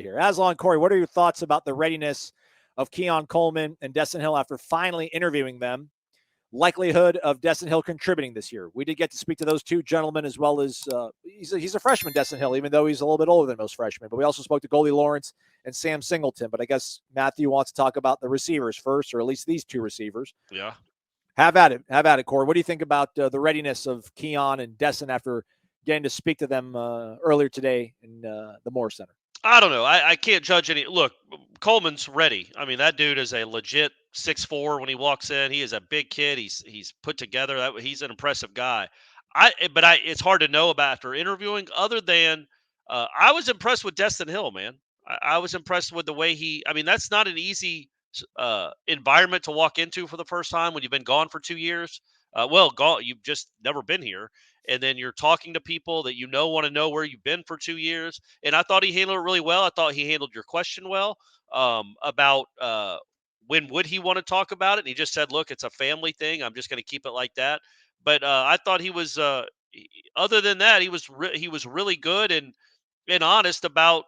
here. Aslan, Corey, what are your thoughts about the readiness of Keon, Coleman, and Destyn Hill after finally interviewing them? Likelihood of Destyn Hill contributing this year. We did get to speak to those two gentlemen as well as he's a freshman, Destyn Hill, even though he's a little bit older than most freshmen. But we also spoke to Goldie Lawrence and Sam Singleton. But I guess Matthew wants to talk about the receivers first, or at least these two receivers. Yeah. Have at it, Corey. What do you think about the readiness of Keon and Destyn after getting to speak to them earlier today in the Moore Center? I don't know. I can't judge any. Look, Coleman's ready. I mean, that dude is a legit 6'4" when he walks in. He is a big kid. He's put together. He's an impressive guy. It's hard to know about after interviewing. Other than I was impressed with Destyn Hill, man. I was impressed with the way I mean, that's not an easy environment to walk into for the first time when you've been gone for 2 years. You've just never been here. And then you're talking to people that want to know where you've been for 2 years. And I thought he handled it really well. I thought he handled your question well about when would he want to talk about it. And he just said, look, it's a family thing. I'm just going to keep it like that. But I thought he was, other than that, he was really good and honest about,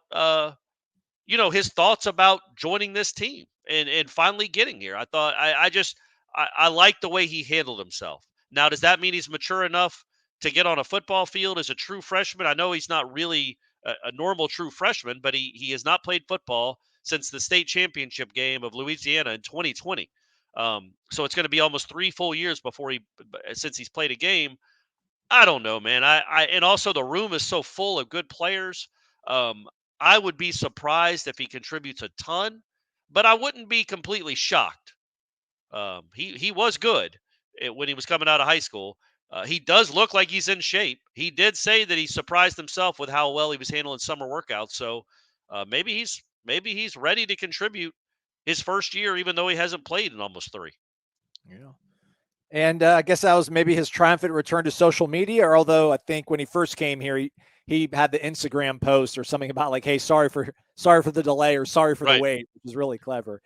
his thoughts about joining this team and finally getting here. I thought I liked the way he handled himself. Now, does that mean he's mature enough to get on a football field as a true freshman? I know he's not really a normal true freshman, but he has not played football since the state championship game of Louisiana in 2020. So it's going to be almost 3 full years since he's played a game. I don't know, man. And also the room is so full of good players. I would be surprised if he contributes a ton, but I wouldn't be completely shocked. He was good when he was coming out of high school. He does look like he's in shape. He did say that he surprised himself with how well he was handling summer workouts. So maybe he's ready to contribute his first year, even though he hasn't played in almost 3. Yeah. And I guess that was maybe his triumphant return to social media. Or although I think when he first came here, he had the Instagram post or something about like, hey, sorry for the delay or sorry for the wait, which is really clever.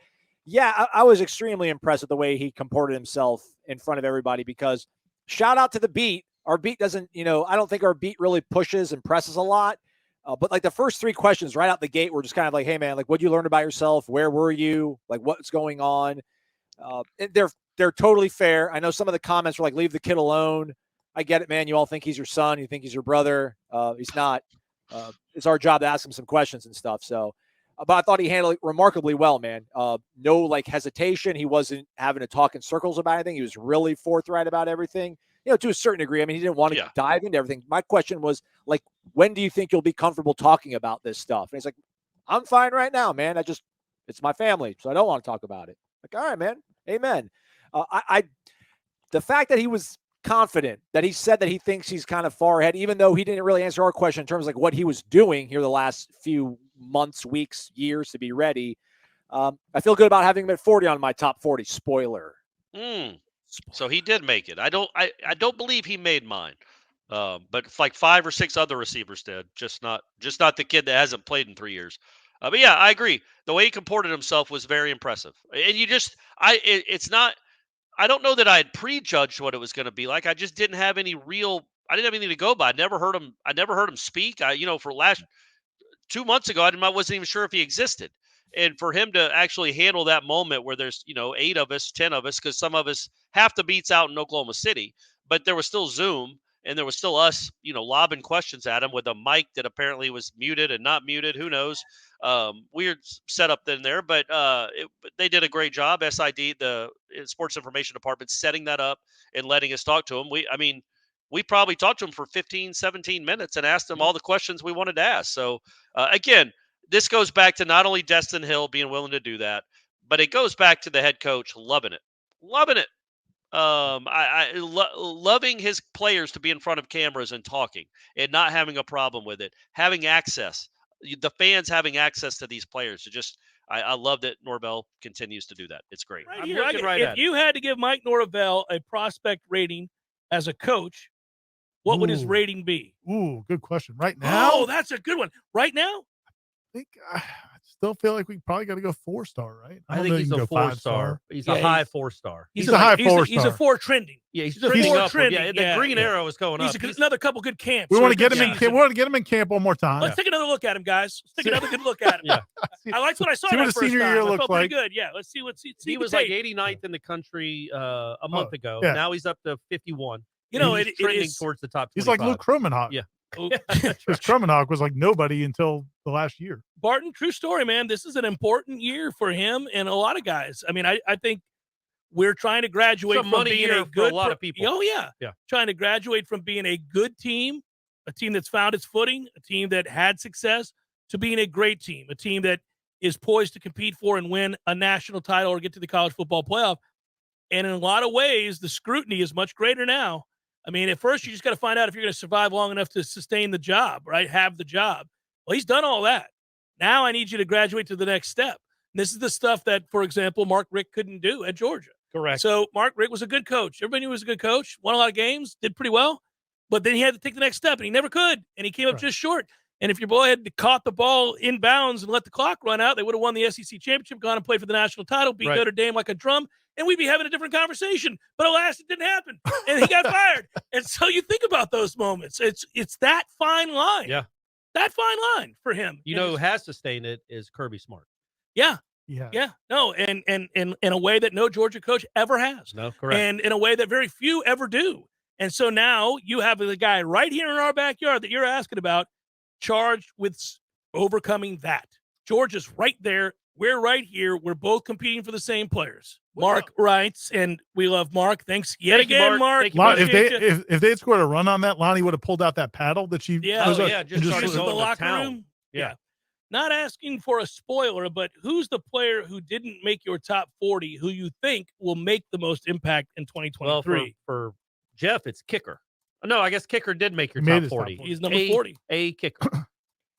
Yeah, I was extremely impressed with the way he comported himself in front of everybody because shout out to the beat. Our beat doesn't, I don't think our beat really pushes and presses a lot. But like the first 3 questions right out the gate were just kind of like, hey, man, like what'd you learn about yourself? Where were you? Like what's going on? They're totally fair. I know some of the comments were like, leave the kid alone. I get it, man. You all think he's your son. You think he's your brother. He's not. It's our job to ask him some questions and stuff. So, but I thought he handled it remarkably well, man. No like hesitation. He wasn't having to talk in circles about anything. He was really forthright about everything, to a certain degree. I mean, he didn't want to dive into everything. My question was like, when do you think you'll be comfortable talking about this stuff? And he's like, I'm fine right now, man. It's my family. So I don't want to talk about it. Like, all right, man. Amen. The fact that he was confident, that he said that he thinks he's kind of far ahead, even though he didn't really answer our question in terms of like what he was doing here the last few months, weeks, years to be ready. I feel good about having him at 40 on my top 40. Spoiler. So he did make it. I don't believe he made mine. But like 5 or 6 other receivers did, just not the kid that hasn't played in 3 years. But yeah, I agree. The way he comported himself was very impressive. And it's not. I don't know that I had prejudged what it was going to be like. I just didn't have any I didn't have anything to go by. I never heard him speak. For last 2 months ago, I wasn't even sure if he existed. And for him to actually handle that moment where there's, 8 of us, 10 of us, because some of us, half the beats out in Oklahoma City, but there was still Zoom and there was still us, lobbing questions at him with a mic that apparently was muted and not muted. Who knows? Weird setup in there, but they did a great job. SID, the Sports Information Department, setting that up and letting us talk to him. We probably talked to him for 15, 17 minutes and asked him all the questions we wanted to ask. So again, this goes back to not only Destyn Hill being willing to do that, but it goes back to the head coach loving it. Loving his players to be in front of cameras and talking and not having a problem with it, having access. The fans having access to these players. I love that Norvell continues to do that. It's great. Right here, if you had to give Mike Norvell a prospect rating as a coach, what would his rating be? Good question. Right now? Oh, that's a good one. Right now? I still feel like we probably got to go 4-star, right? I don't think know he's you can a go 4-star. He's a high 4-star. He's a high He's a 4-star. 4 trending. Yeah, he's He's a trending 4 upward. trending. Yeah, Yeah. the green arrow is going up. He's another couple good camps. We or want a to get good him in season. camp. We want to get him in camp one more time. Let's take another look at him, guys. Let's take another good look at him. Yeah. I liked what I saw See what that his first senior time. year I looks felt like. pretty good. Yeah, let's see He the was like tape. 89th in the country a month ago. yeah. Now he's up to 51. You know, he's it trending is towards the top 25. He's like Luke Kromenhoek. Yeah. Because Kromenhoek was like nobody until the last year. Barton, true story, man. This is an important year for him and a lot of guys. I mean, I think we're trying to graduate It's a from money being year a for good a lot of people. Oh yeah, Yeah. Trying to graduate from being a good team, a team that's found its footing, a team that had success, to being a great team, a team that is poised to compete for and win a national title or get to the college football playoff. And in a lot of ways, the scrutiny is much greater now. I mean, at first, you just got to find out if you're going to survive long enough to sustain the job, right? Have the job. Well, he's done all that. Now I need you to graduate to the next step. And this is the stuff that, for example, Mark Richt couldn't do at Georgia. Correct. So Mark Richt was a good coach. Everybody knew he was a good coach, won a lot of games, did pretty well. But then he had to take the next step, and he never could. And he came up just short. And if your boy had caught the ball in bounds and let the clock run out, they would have won the SEC championship, gone and played for the national title, beat Notre Dame like a drum, and we'd be having a different conversation. But alas, it didn't happen, and he got fired. And so you think about those moments. It's that fine line. Yeah. That fine line for him. You know who has sustained it is Kirby Smart. Yeah. Yeah. Yeah. No, and in a way that no Georgia coach ever has. No, correct. And in a way that very few ever do. And so now you have the guy right here in our backyard that you're asking about, charged with overcoming that. Georgia's right there. We're right here. We're both competing for the same players. Mark writes, and we love Mark. Thanks yet Thank you, again, Mark. Mark. Thank you, If they had scored a run on that, Lonnie would have pulled out that paddle that she Yeah, just started in the going to locker town. room. Yeah. Not asking for a spoiler, but who's the player who didn't make your top 40 who you think will make the most impact in 2023? Well, for Jeff, it's kicker. No, I guess kicker did make your He made top his top 40. 40. He's number 40. A kicker.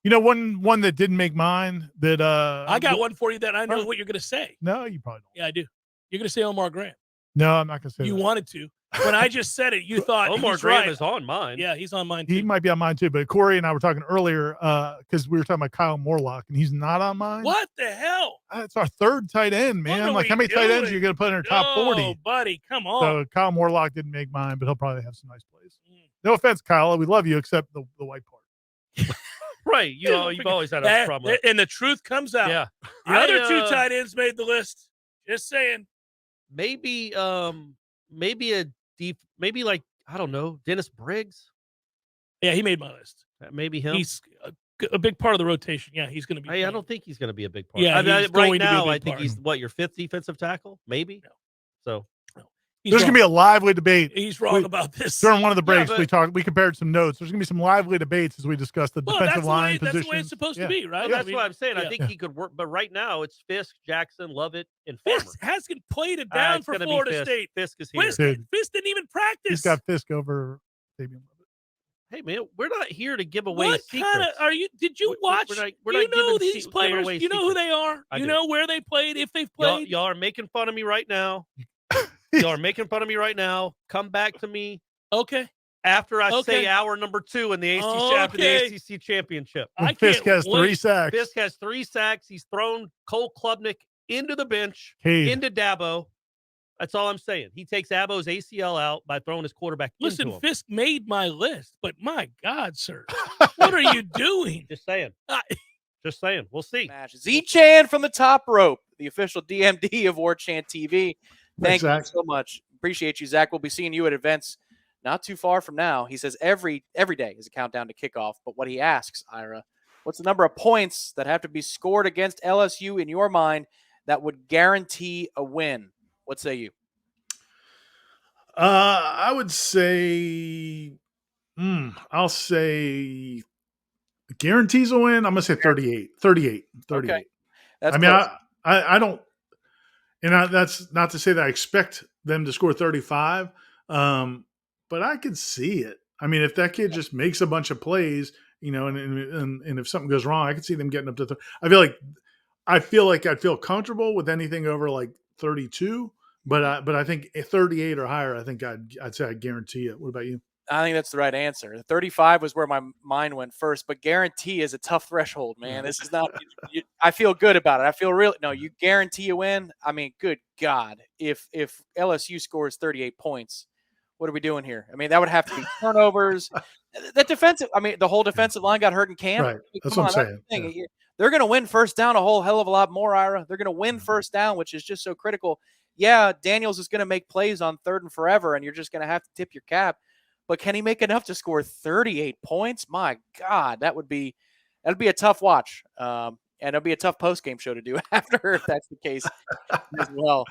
You know, one that didn't make mine that I got one for you that I know what you're going to say. No, you probably don't. Yeah, I do. You're going to say Omar Grant. No, I'm not gonna say You that. wanted to. When I just said it, you thought Omar he's Graham right. is on mine. Yeah, he's on mine too. He might be on mine too, but Corey and I were talking earlier because we were talking about Kyle Morlock, and he's not on mine. What the hell? It's our third tight end, man. What are Like, we how many tight ends doing? are you going to put in our top Oh, 40? buddy, come on. So Kyle Morlock didn't make mine, but he'll probably have some nice plays. Mm. No offense, Kyle. We love you, except the white part. Right. You've always had a problem with and the truth comes out. Yeah. The other two tight ends made the list. Just saying. Maybe maybe like, I don't know, Dennis Briggs. Yeah, he made my list. Maybe him. He's a big part of the rotation. Yeah, he's going to be. I don't think he's going to be a big part. Yeah, I mean, he's going right to be a now, big I think part. he's your fifth defensive tackle, maybe. No. So There's going to be a lively debate. He's wrong about this. During one of the breaks, but- we compared some notes. There's going to be some lively debates as we discuss the Well, defensive that's line the way, position. That's the way it's supposed to be, right? Well, that's I mean, what I'm saying. I yeah. think he could work, but right now it's Fisk, Jackson, Lovett, and Farmer. Fisk hasn't played it down It's for gonna be Florida Fisk. State. Fisk is here. Fisk Dude. didn't even practice. He's got Fisk over Fabian Lovett. Hey man, we're not here to give away What secrets. kind of are you? Did you watch? We're Do not you know giving these players? away Do you know who secrets. they are? I You do. know where they played, if they've Y'all, played. y'all are making fun of me right now. Y'all are making fun of me right now. Come back to me Okay, after I Okay. say hour number 2 in the ACC after Okay. the ACC championship. I Fisk can't has wait. 3 sacks. Fisk has 3 sacks. He's thrown Cole Klubnik into the bench, Cade. into Dabo. That's all I'm saying. He takes Dabo's ACL out by throwing his quarterback Listen, into him. Fisk made my list, but my God, sir, what are you doing? Just saying. I- Just saying. We'll see. Match. Z-Chan from the top rope, the official DMD of Warchant TV. Thank Thanks, you Zach. so much. Appreciate you, Zach. We'll be seeing you at events not too far from now. He says every day is a countdown to kickoff. But what he asks, Ira, what's the number of points that have to be scored against LSU in your mind that would guarantee a win? What say you? I would say, I'll say guarantees a win. I'm going to say 38. 38. Okay. That's I mean, close. I don't, that's not to say that I expect them to score 35, but I could see it. I mean, if that kid just makes a bunch of plays, you know, and if something goes wrong, I could see them getting up to. I feel like I'd feel comfortable with anything over like 32, but I think 38 or higher. I think I'd say I guarantee it. What about you? I think that's the right answer. 35 was where my mind went first, but guarantee is a tough threshold, man. This is not. I feel good about it. I feel really. No, you guarantee a win. I mean, good God, if LSU scores 38 points, what are we doing here? I mean, that would have to be turnovers. That defensive. I mean, the whole defensive line got hurt in camp. Right. I mean, That's come what on, I'm that's the saying. thing. They're going to win first down a whole hell of a lot more, Ira. They're going to win first down, which is just so critical. Yeah, Daniels is going to make plays on 3rd and forever, and you're just going to have to tip your cap. But can he make enough to score 38 points? My God, that'd be a tough watch. And it'll be a tough post-game show to do after if that's the case as well.